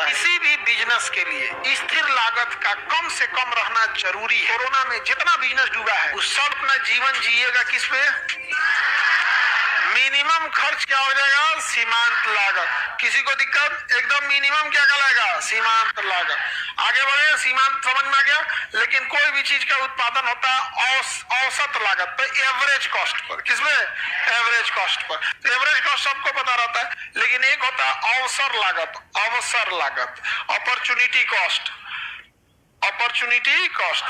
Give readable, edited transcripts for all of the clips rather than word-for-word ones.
है। किसी भी बिजनेस के लिए स्थिर लागत का कम से कम रहना जरूरी है। कोरोना में जितना बिजनेस डूबा है उस सब अपना जीवन जिएगा किस पे? मिनिमम खर्च क्या हो जाएगा? सीमांत लागत। किसी को दिक्कत? एकदम मिनिमम क्या कहलाएगा? सीमांत लागत। आगे बढ़े, सीमांत समझ में आ गया। लेकिन कोई भी चीज का उत्पादन होता है औसत लागत पर, एवरेज कॉस्ट पर। किसमें? Average cost per. तो एवरेज कॉस्ट सबको पता रहता है, लेकिन एक होता है अवसर लागत। अवसर लागत, opportunity cost. Opportunity cost,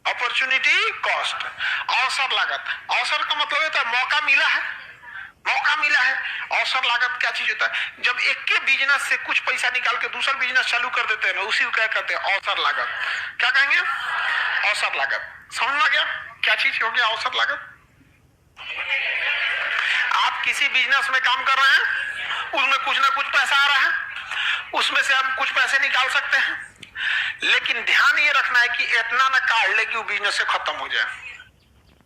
opportunity cost, अवसर लागत। अवसर का मतलब होता है मौका मिला है, मौका मिला है। अवसर लागत क्या चीज होता है? जब एक के बिजनेस से कुछ पैसा निकाल के दूसरा बिजनेस चालू कर देते हैं ना, उसी को क्या कहते हैं? अवसर लागत। क्या कहेंगे? अवसर लागत। समझ में आ गया क्या चीज हो गया अवसर लागत? आप किसी बिजनेस में काम कर रहे हैं, उसमें कुछ ना कुछ पैसा आ रहा है, उसमें से हम कुछ पैसे निकाल सकते हैं, लेकिन ध्यान ये रखना है कि इतना ना काट ले कि वो बिजनेस से खत्म हो जाए।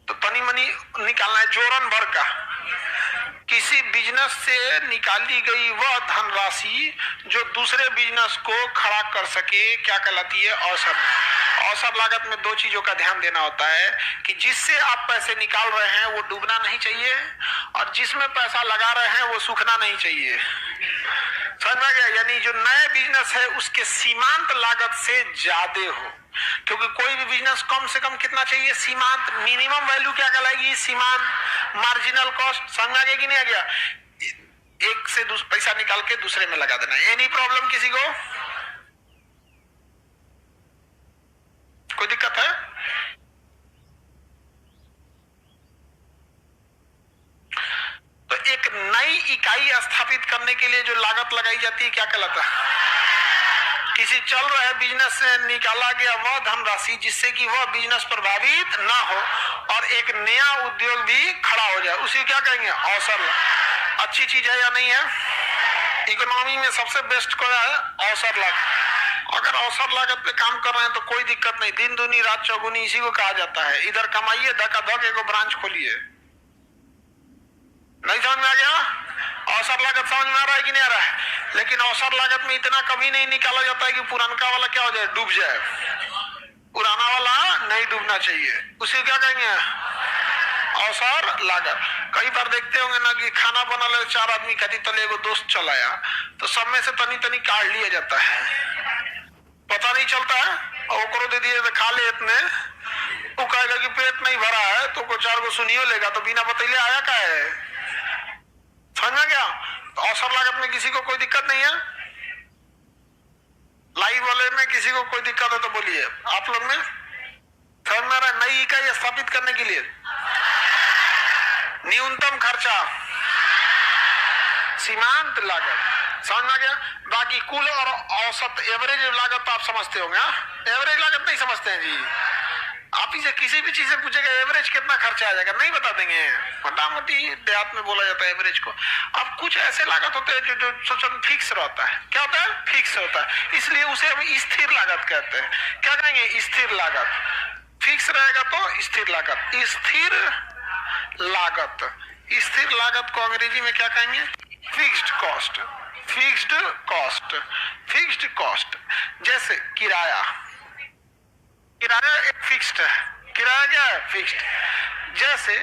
तो तनी मनी निकालना है, जोरन भर का। किसी बिजनेस से निकाली गई वह धनराशि जो दूसरे बिजनेस को खड़ा कर सके क्या कहलाती है? अवसर। अवसर लागत में दो चीजों का ध्यान देना होता है कि जिससे आप पैसे निकाल रहे हैं वो डूबना नहीं चाहिए, और जिसमें पैसा लगा रहे हैं वो सूखना नहीं चाहिए। समझ में गया? यानी जो नए बिजनेस है उसके सीमांत लागत से ज्यादा हो, क्योंकि कोई भी बिजनेस कम से कम कितना चाहिए? सीमांत। मिनिमम वैल्यू क्या कहलाएगी? सीमांत। Marginal cost. समझ में आ गया कि नहीं आ गया? एक से पैसा निकाल के दूसरे में लगा देना। एनी प्रॉब्लम किसी को? कोई दिक्कत है? तो एक नई इकाई स्थापित करने के लिए जो लागत लगाई जाती है क्या कहलाता है? किसी चल रहे बिजनेस से निकाला गया वह धनराशि जिससे कि वह बिजनेस प्रभावित ना हो और एक नया उद्योग भी खड़ा हो जाए, उसी क्या कहेंगे? अवसर। अच्छी चीज है या नहीं है? इकोनॉमी में सबसे बेस्ट क्या है? अवसर लागत। अगर अवसर लागत पे काम कर रहे हैं तो कोई दिक्कत नहीं, दिन दूनी रात चौगुनी इसी को कहा जाता है। इधर कमाइए, धक्का धक एक ब्रांच खोलिए। नहीं समझ में आ गया? अवसर लागत समझ में आ रहा है कि नहीं आ रहा है? लेकिन अवसर लागत में इतना कभी नहीं निकाला जाता है कि पुरानका वाला क्या हो जाए? डूब जाए। पुराना वाला नहीं डूबना चाहिए, उसे क्या कहेंगे? अवसर लागत। कई बार देखते होंगे ना कि खाना बना ले, 4 आदमी खाती, तले एगो दोस्त चलाया, तो सब में से तनी तनी काट लिया जाता है, पता नहीं चलता है, और ओकरो दे दिए तो खा ले। इतने वो कहेगा कि पेट नहीं भरा है, तो को 4 को सुनियो लेगा, तो बिना बतैले आया का है? समझ में गया? तो अवसर लागत में किसी को कोई दिक्कत नहीं है? लाइव वाले में किसी को कोई दिक्कत है तो बोलिए। आप लोग में समझ में आ रहा है? नई इकाई स्थापित करने के लिए न्यूनतम खर्चा, सीमांत लागत। समझ में आ गया? बाकी कुल और औसत एवरेज लागत तो आप समझते होंगे। एवरेज लागत नहीं समझते हैं जी? आप ही से किसी भी चीज से पूछेगा एवरेज कितना खर्चा आ जाएगा, नहीं बता देंगे। मोटा मोटी देहात में बोला जाता है एवरेज को। अब कुछ ऐसे लागत होते हैं जो सोचन फिक्स रहता है। क्या होता है? फिक्स होता है, इसलिए उसे हम स्थिर लागत कहते हैं। क्या कहेंगे? स्थिर लागत। फिक्स रहेगा तो स्थिर लागत। स्थिर लागत, स्थिर लागत को अंग्रेजी में क्या कहेंगे? Fixed cost. Fixed cost, fixed cost. जैसे किराया, किराया एक फिक्स्ड है। किराया क्या है? फिक्स्ड। जैसे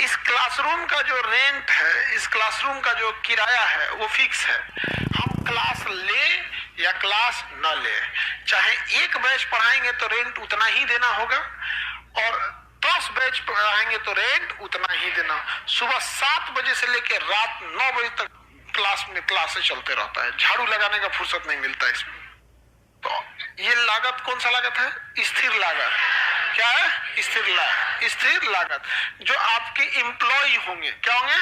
इस क्लासरूम का जो रेंट है, इस क्लासरूम का जो किराया है वो फिक्स है। हम क्लास ले या क्लास न ले, चाहे एक बैच पढ़ाएंगे तो रेंट उतना ही देना होगा, और 10 बैच पढ़ाएंगे तो रेंट उतना ही देना। सुबह 7 बजे से लेकर रात 9 बजे तक क्लास में क्लासेस चलते रहता है, झाड़ू लगाने का फुर्सत नहीं मिलता इसमें। तो ये लागत कौन सा लागत है? स्थिर लागत। क्या है? स्थिर लागत। स्थिर लागत जो आपके एम्प्लॉय होंगे, क्या होंगे?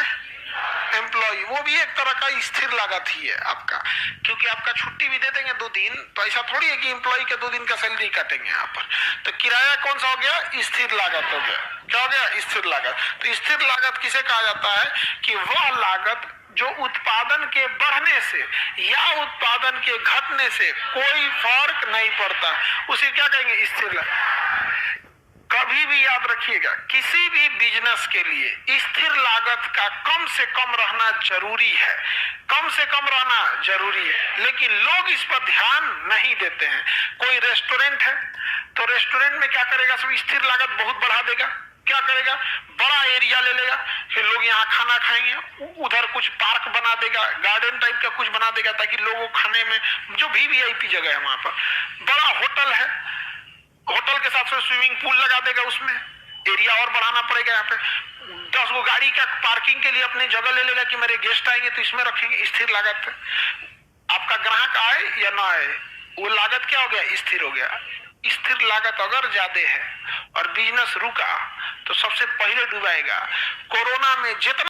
एम्प्लॉय, वो भी एक तरह का स्थिर लागत ही है आपका, क्योंकि आपका छुट्टी भी दे देंगे 2 दिन, तो ऐसा थोड़ी है कि एम्प्लॉय के 2 दिन का सैलरी काटेंगे यहाँ पर। तो किराया कौन सा हो गया? स्थिर लागत हो गया। क्या हो गया? स्थिर लागत। तो स्थिर लागत किसे कहा जाता है? कि वह लागत जो उत्पादन के बढ़ने से या उत्पादन के घटने से कोई फर्क नहीं पड़ता, उसे क्या कहेंगे? स्थिर लागत। कभी भी याद रखिएगा, किसी भी बिजनेस के लिए स्थिर लागत का कम से कम रहना जरूरी है, कम से कम रहना जरूरी है। लेकिन लोग इस पर ध्यान नहीं देते हैं। कोई रेस्टोरेंट है तो रेस्टोरेंट में क्या करेगा, सब स्थिर लागत बहुत बढ़ा देगा। क्या करेगा, बड़ा एरिया ले लेगा, फिर लोग यहाँ खाना खाएंगे, उधर कुछ पार्क बना देगा, गार्डन टाइप का कुछ बना देगा, ताकि लोगों खाने में, जो भी वीआईपी जगह है वहां पर। बड़ा होटल है, होटल के साथ साथ स्विमिंग पूल लगा देगा, उसमें एरिया और बढ़ाना पड़ेगा। यहाँ पे 10 गो गाड़ी का पार्किंग के लिए अपनी जगह ले लेगा कि मेरे गेस्ट आएंगे तो इसमें रखेंगे। स्थिर लागत है। आपका ग्राहक आए या ना आए, वो लागत क्या हो गया, स्थिर हो गया। स्थिर लागत अगर ज्यादा है और बिजनेस रुका तो सबसे पहले डूबाएगा। कोरोना में जितना